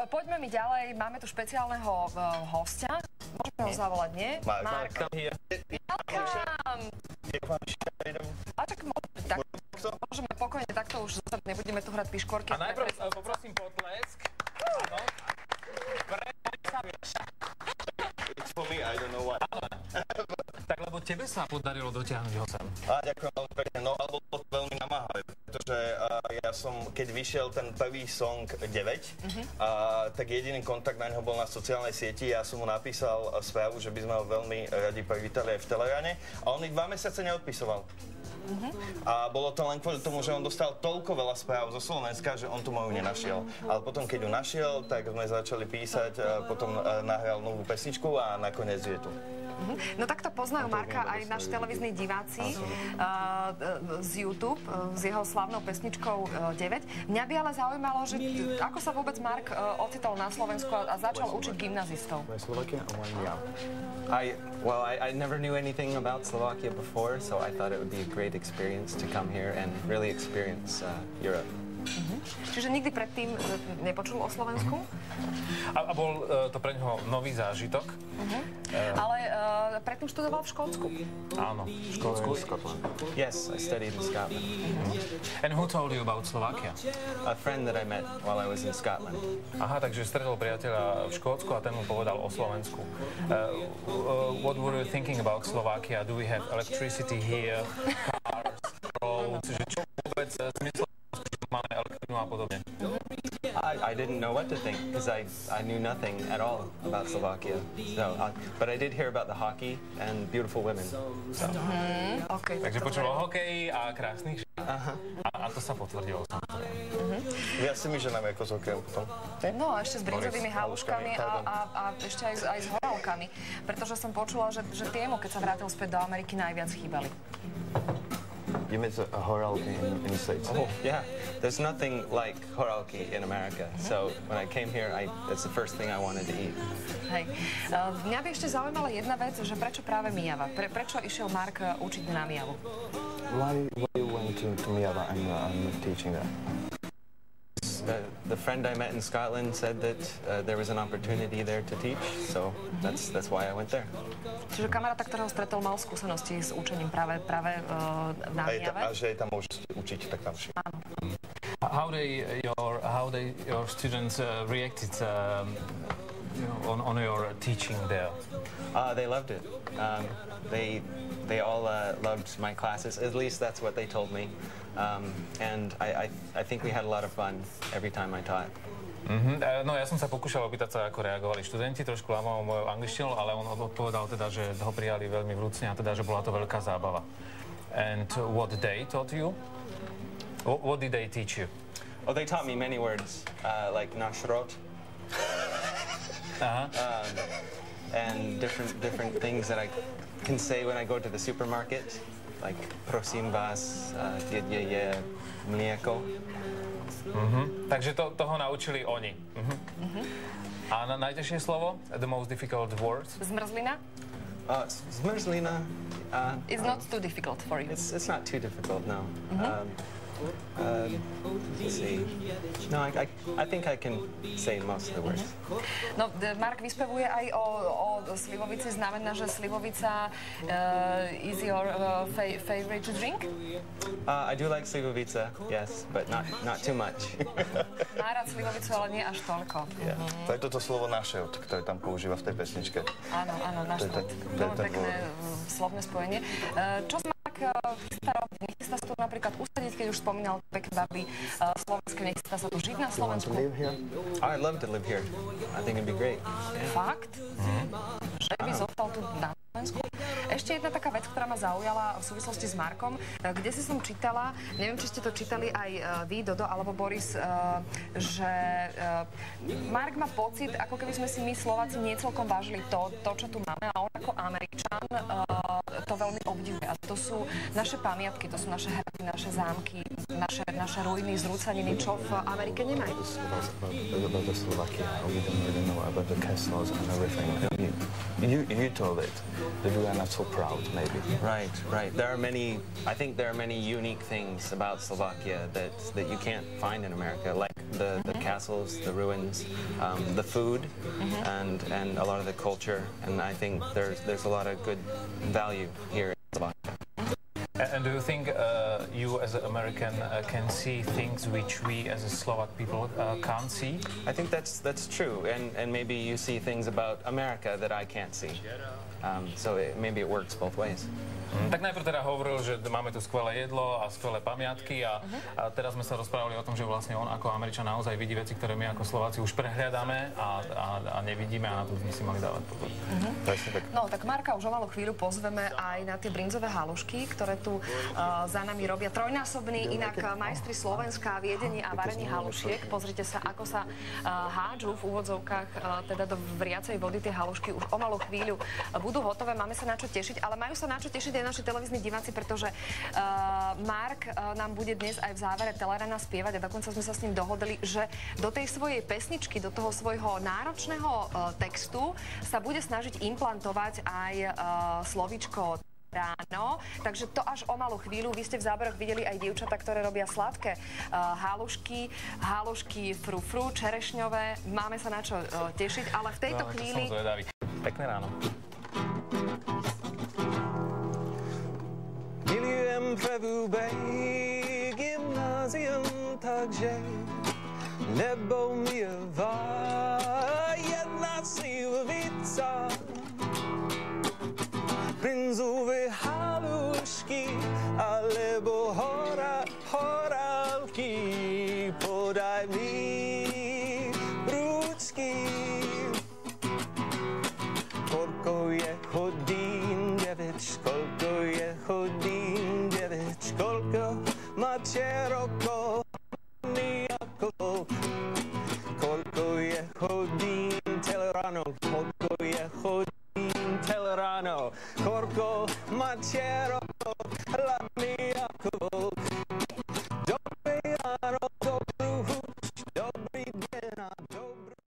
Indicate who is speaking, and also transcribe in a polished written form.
Speaker 1: Poďme mi ďalej. Máme tu špeciálneho hostia. Môžeme ho zavolať, nie? Mark. Welcome. A tak môžeme pokojne, takto už zostať, nebudeme tu hrať piškvorky.
Speaker 2: A najprv poprosím potlesk. Áno.
Speaker 3: It's for me, I don't know why.
Speaker 2: Tak lebo tebe sa podarilo dotiahnuť ho sem.
Speaker 3: Ďakujem veľmi pekne, no ale bolo to veľmi namáhavé, pretože ja som, keď vyšiel ten prvý song 9, tak jediný kontakt na neho bol na sociálnej sieti, ja som mu napísal správu, že by sme ho veľmi radi privítali aj v Telerane a on mi 2 mesiace neodpisoval. A bolo to len kvôli tomu, že on dostal toľko veľa správ zo Slovenska, že on tu moju nenašiel. Ale potom, keď ju našiel, tak sme začali písať, potom nahral novú pesničku a nakoniec je tu.
Speaker 1: No takto poznajú Marka aj naši televízni diváci z YouTube, s jeho slávnou pesničkou 9. Mňa by ale zaujímalo, že ako sa vôbec Mark ocitol na Slovensku a začal učiť gymnazistov.
Speaker 4: I never knew anything about Slovakia before, so I thought it would be a great experience to come here and really experience Europe.
Speaker 1: Čiže nikdy predtým nepočul o Slovensku?
Speaker 2: A bol to pre neho nový zážitok?
Speaker 1: Ale predtým študoval v Škótsku.
Speaker 2: Áno, v Škótsku.
Speaker 4: Yes, I studied in Scotland.
Speaker 2: And who told you about Slovakia?
Speaker 4: A friend that I met while I was in Scotland.
Speaker 2: Aha, takže stretol priateľa v Škótsku a ten mu povedal o Slovensku. What were you thinking about Slovakia? Do we have electricity here, cars, roads? Čo vôbec zmysel máme elektrinu a podobne?
Speaker 4: I didn't know what to think because I knew nothing at all about Slovakia. So, but I did hear about the hockey and beautiful women. So.
Speaker 1: Okay,
Speaker 2: takže počul o hokeji a krásnych žien. A to sa potvrdilo.
Speaker 3: Ja si my ženám ako s hokejom potom.
Speaker 1: No a ešte s brinzovými haluškami a ešte aj s horálkami. Pretože som počula, že tiemu, keď sa vrátil späť do Ameriky, najviac chýbali.
Speaker 3: You made a horálky in the States?
Speaker 4: Oh, yeah. There's nothing like horálky in America. So when I came here, that's the first thing I wanted to eat.
Speaker 1: Hej. Mňa by ešte zaujímala jedna vec, že prečo práve Myjava? Prečo išiel Mark učiť na Myjavu?
Speaker 3: Why you went to Myjava and teaching there?
Speaker 4: The friend I met in Scotland said that there was an opportunity there to teach, so that's why I went there.
Speaker 1: Čiže kamaráta, ktorého stretol, mal skúsenosti s učením práve na Myjave?
Speaker 3: A že tam môžete učiť, tak tam všetko.
Speaker 1: Áno.
Speaker 2: How your students reacted on your teaching there?
Speaker 4: They loved it. They all loved my classes. At least that's what they told me. And I think we had a lot of fun every time I taught.
Speaker 2: No ja som sa pokúšal opýtať sa, ako reagovali študenti, trošku lámal mojou angličtinou, ale on odpovedal teda, že ho prijali veľmi vrúcne a teda, že bola to veľká zábava. And what they taught you? What did they teach you?
Speaker 4: Oh, they taught me many words, like nashrot. And different things that I can say when I go to the supermarket, like prosim vás, mlieko.
Speaker 2: Takže toho naučili oni. A najťažšie slovo? The most difficult word?
Speaker 1: Zmrzlina?
Speaker 4: Zmrzlina.
Speaker 1: It's not too difficult for you.
Speaker 4: It's not too difficult, no. Let's see. No, I think I can say most of the words.
Speaker 1: No, Mark vyspevuje aj o slivovici. Znamená, že slivovica is your favorite drink?
Speaker 4: I do like slivovica, yes, but not too much.
Speaker 1: Má rád slivovicu, ale nie až toľko.
Speaker 3: To je toto slovo našeot, ktoré tam používa v tej pesničke.
Speaker 1: Áno, našeot. Veľmi pekné slovné spojenie. Čo sa chystá robiť? Nechystá sa tu napríklad usadiť, keď už spomínal pekné baby slovenské, nechystá sa tu žiť na Slovensku?
Speaker 4: I'd love to live here. I think it'd be great.
Speaker 1: Fakt? Že by zostal tu na Slovensku? Ešte jedna taká vec, ktorá ma zaujala v súvislosti s Markom, kde si som čítala, neviem, či ste to čítali aj vy, Dodo, alebo Boris, že Mark má pocit, ako keby sme si my Slováci nie celkom vážili to, čo tu máme, a on ako Američan to veľmi obdivuje. A to sú naše pamiatky, to sú naše hrady, naše zámky, naše ruiny, zrúcaniny, čo v Amerike nemajú.
Speaker 3: About the Slovakia, we don't really know about the castles and everything. You told it, that we are not so proud, maybe.
Speaker 4: Right. I think there are many unique things about Slovakia that you can't find in America, like the castles, the ruins, the food, and a lot of the culture. And I think there's a lot of good value here in Slovakia.
Speaker 2: And do you think you as an American can see things which we as a Slovak people can't see?
Speaker 4: I think that's true, and maybe you see things about America that I can't see. So maybe it works both ways.
Speaker 2: Tak najprv teda hovoril, že máme tu skvelé jedlo a skvelé pamiatky a teraz sme sa rozprávali o tom, že vlastne on ako Američan naozaj vidí veci, ktoré my ako Slováci už prehliadame a nevidíme a na to sme si mali dávať pozor.
Speaker 1: No tak Marka už o malú chvíľu pozveme aj na tie brinzové halušky, ktoré tu za nami robia trojnásobní inak majstri Slovenska v jedení a varení halušiek. Pozrite sa, ako sa hádžu v úvodzovkách teda do vriacej vody tie halušky. Už o malú chvíľu budú hotové, máme sa na čo tešiť, ale majú sa na čo tešiť aj naši televízni diváci, pretože Mark nám bude dnes aj v závere Telerana spievať a dokonca sme sa s ním dohodli, že do tej svojej pesničky, do toho svojho náročného textu sa bude snažiť implantovať aj slovíčko ráno, takže to až o malú chvíľu. Vy ste v záberoch videli aj dievčatá, ktoré robia sladké halušky frufru, čerešňové. Máme sa na čo tešiť, ale v tejto chvíli...
Speaker 2: Som zvedavý. Pekné ráno.
Speaker 5: Milujem Prevůbej, gymnázium, takže Nebomírová, jedna slivovica, brinzové halušky, alebo horálky, podaj mi rúčky. Koľko je hodín, devič, koľko je hodín, devič, koľko máte rokov, koľko je hodín, Telerano, koľko je hodín, Telerano, koľko máte rokov, hlavný